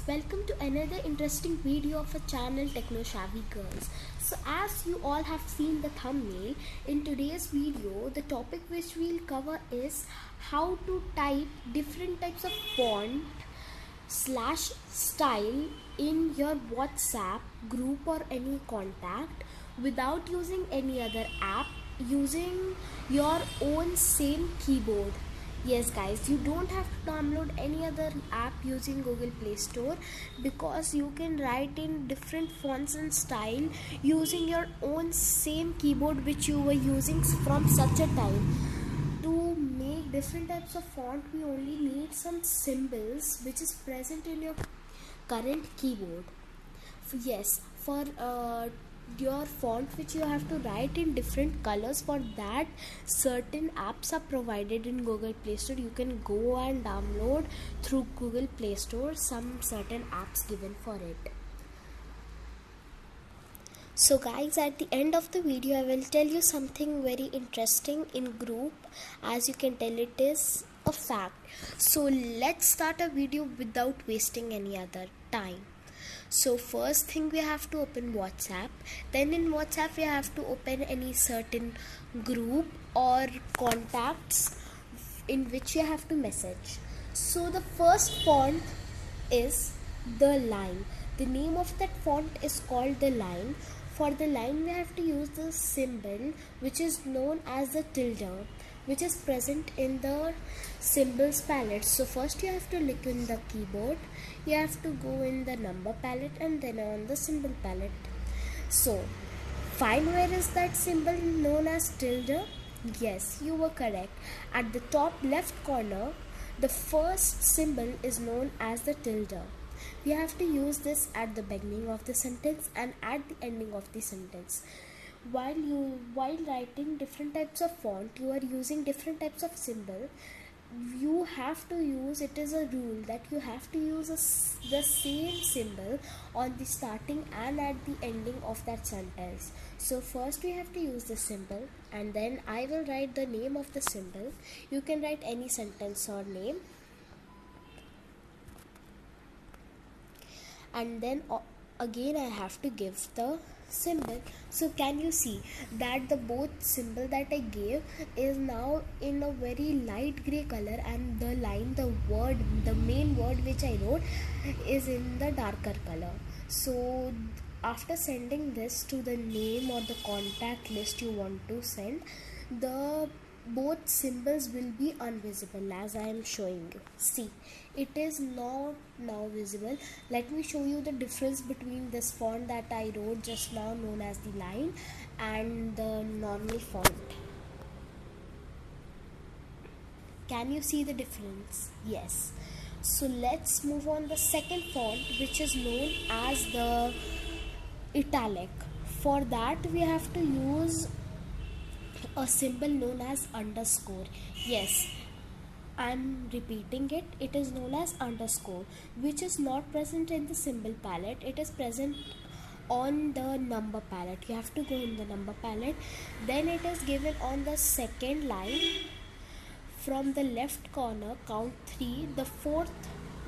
welcome to another interesting video of a channel Techno Savvy Girls. So as you all have seen the thumbnail, in today's video the topic which we'll cover is how to type different types of font slash style in your WhatsApp group or any contact without using any other app, using your own same keyboard. Yes guys, you don't have to download any other app using Google Play Store, because you can write in different fonts and style using your own same keyboard which you were using from such a time. To make different types of font, we only need some symbols which is present in your current keyboard. Yes, for your font which you have to write in different colors, for that certain apps are provided in Google Play Store. You can go and download through Google Play Store some certain apps given for it. So guys, at the end of the video I will tell you something very interesting in group. As you can tell, it is a fact. So let's start a video without wasting any other time. So first thing, we have to open WhatsApp. Then in WhatsApp we have to open any certain group or contacts in which you have to message. So the first font is the line. The name of that font is called the line. For the line we have to use the symbol which is known as the tilde, which is present in the symbols palette. So first you have to look in the keyboard, you have to go in the number palette and then on the symbol palette. So find where is that symbol known as tilde. Yes, you were correct. At the top left corner, the first symbol is known as the tilde. We have to use this at the beginning of the sentence and at the ending of the sentence. While writing different types of font, you are using different types of symbol. You have to use, it is a rule that you have to use the same symbol on the starting and at the ending of that sentence. So first we have to use the symbol, and then I will write the name of the symbol. You can write any sentence or name, and then again I have to give the symbol. So can you see that the both symbol that I gave is now in a very light gray color, and the line, the main word which I wrote is in the darker color. So after sending this to the name or the contact list you want to send, the both symbols will be invisible as I am showing you. See, it is not now visible. Let me show you the difference between this font that I wrote just now known as the line and the normal font. Can you see the difference? Yes. So let's move on the second font, which is known as the italic. For that we have to use a symbol known as underscore. Yes, I'm repeating it. It is known as underscore, which is not present in the symbol palette. It is present on the number palette. You have to go in the number palette. Then it is given on the second line. From the left corner, count 3. The fourth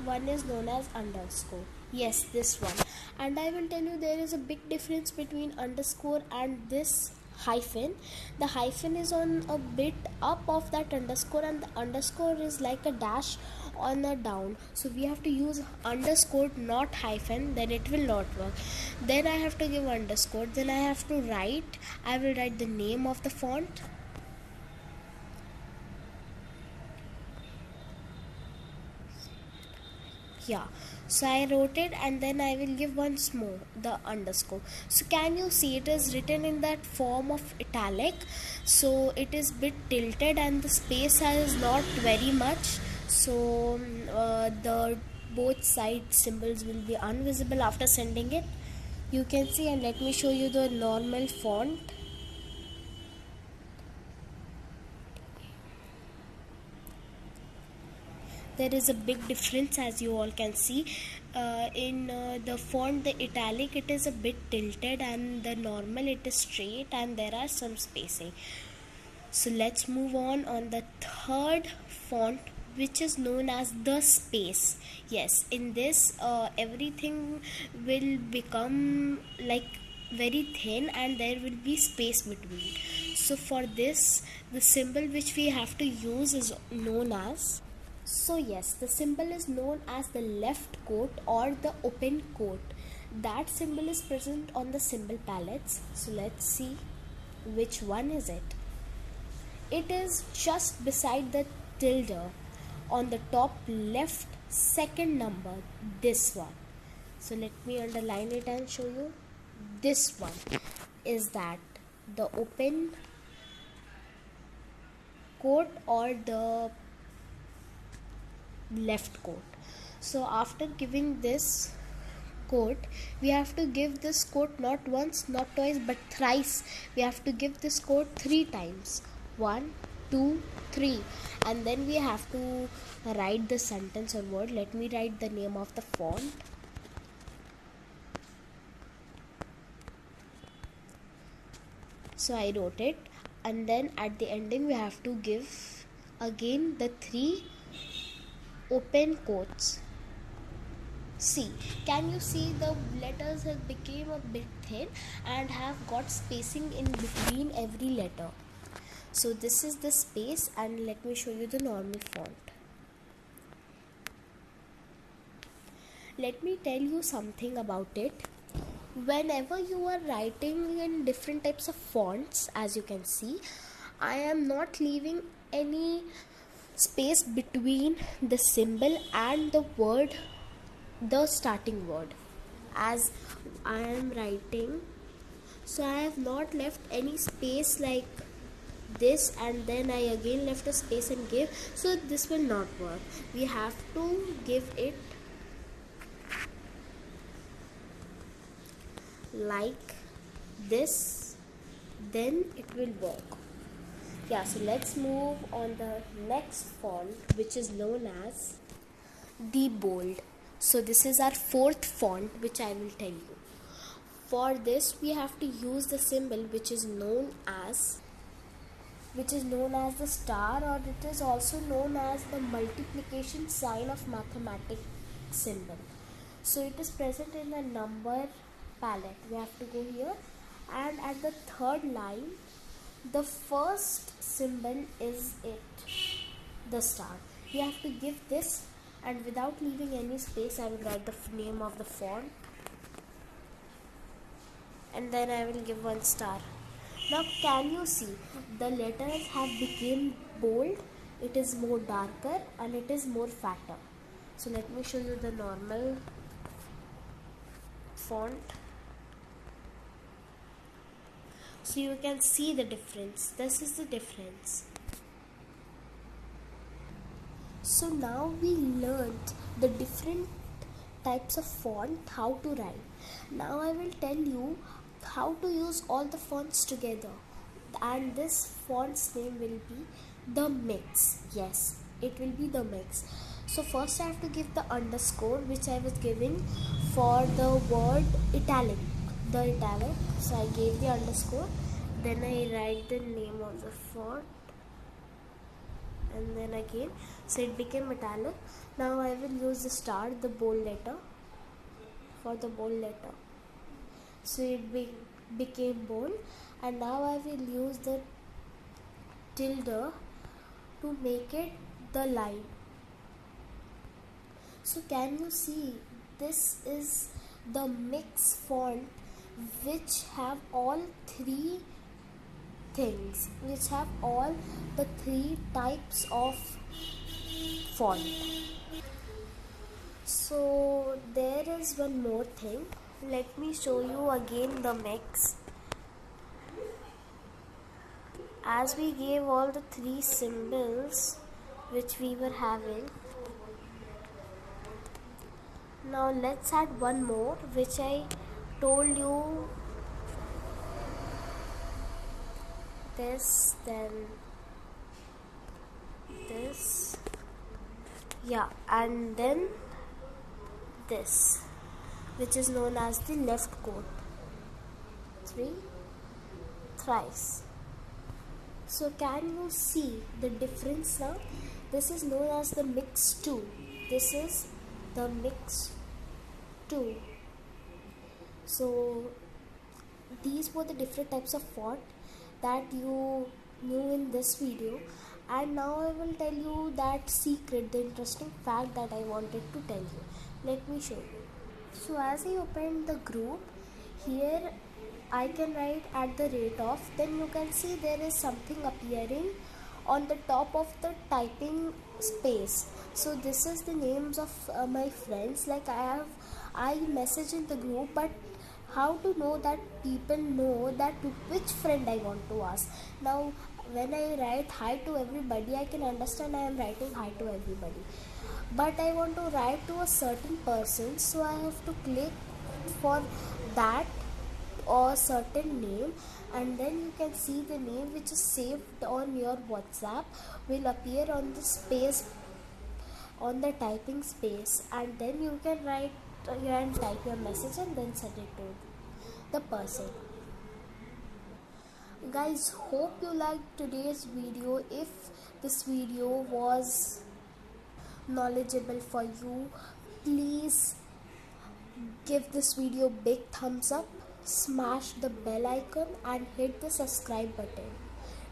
one is known as underscore. Yes, this one. And I will tell you, there is a big difference between underscore and this hyphen. The hyphen is on a bit up of that underscore, and the underscore is like a dash on a down. So we have to use underscore, not hyphen, then it will not work. Then I have to give underscore, then I have to write, I will write the name of the font. Yeah, so I wrote it, and then I will give once more the underscore. So can you see it is written in that form of italic? So it is bit tilted and the space is not very much. So the both side symbols will be invisible after sending it. You can see, and let me show you the normal font. There is a big difference, as you all can see. In the font, the italic, it is a bit tilted, and the normal, it is straight, and there are some spacing. So let's move on the third font, which is known as the space. Yes, in this everything will become like very thin and there will be space between. So for this, the symbol which we have to use is known as, so yes, the symbol is known as the left quote or the open quote. That symbol is present on the symbol palettes. So let's see which one is it. It is just beside the tilde on the top left second number, this one. So let me underline it and show you. This one is that the open quote or the left quote. So after giving this quote, we have to give this quote not once, not twice, but thrice. We have to give this quote 3 times. 1, 2, 3, and then we have to write the sentence or word. Let me write the name of the font. So I wrote it, and then at the ending we have to give again the 3 open quotes. See, can you see the letters have become a bit thin and have got spacing in between every letter. So this is the space, and let me show you the normal font. Let me tell you something about it. Whenever you are writing in different types of fonts, as you can see, I am not leaving any space between the symbol and the word, the starting word. As I am writing, so I have not left any space like this and then I again left a space and give. So this will not work. We have to give it like this, then it will work. Yeah, so let's move on the next font, which is known as the bold. So this is our 4th font, which I will tell you. For this we have to use the symbol which is known as the star, or it is also known as the multiplication sign of mathematics symbol. So it is present in the number palette. We have to go here, and at the 3rd line the first symbol is the star. We have to give this, and without leaving any space I will write the name of the font, and then I will give 1 star. Now can you see the letters have become bold, it is more darker and it is more fatter. So let me show you the normal font. So you can see the difference. This is the difference. So now we learned the different types of font, how to write. Now I will tell you how to use all the fonts together, and this font's name will be the mix. Yes, it will be the mix. So first I have to give the underscore, which I was giving for the word italic, the italic. So I gave the underscore, then I write the name of the font, and then again, so it became italic. Now I will use the star, the bold letter, for the bold letter. So it became bold, and now I will use the tilde to make it the line. So can you see, this is the mix font which have all 3 things, which have all the 3 types of font. So there is one more thing. Let me show you again the mix. As we gave all the 3 symbols which we were having, now let's add one more, which I told you, this, then this, yeah, and then this, which is known as the left quote. 3 thrice. So can you see the difference now? This is known as the Mix 2. This is the Mix 2. So these were the different types of font that you knew in this video, and now I will tell you that secret, the interesting fact that I wanted to tell you. Let me show you. So as I open the group, here I can write at the rate of, then you can see there is something appearing on the top of the typing space. So this is the names of my friends. Like I message in the group, but how to know that people know that which friend I want to ask. Now when I write hi to everybody, I can understand I am writing hi to everybody, but I want to write to a certain person, so I have to click for that or certain name, and then you can see the name which is saved on your WhatsApp will appear on the space, on the typing space, and then you can write and type your message and then send it to the person. Guys, hope you liked today's video. If this video was knowledgeable for you, please give this video big thumbs up, smash the bell icon and hit the subscribe button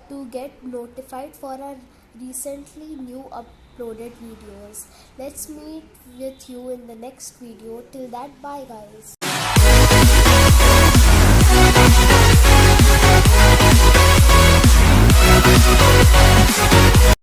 to get notified for our recently new uploaded videos. Let's meet with you in the next video. Till that, bye guys.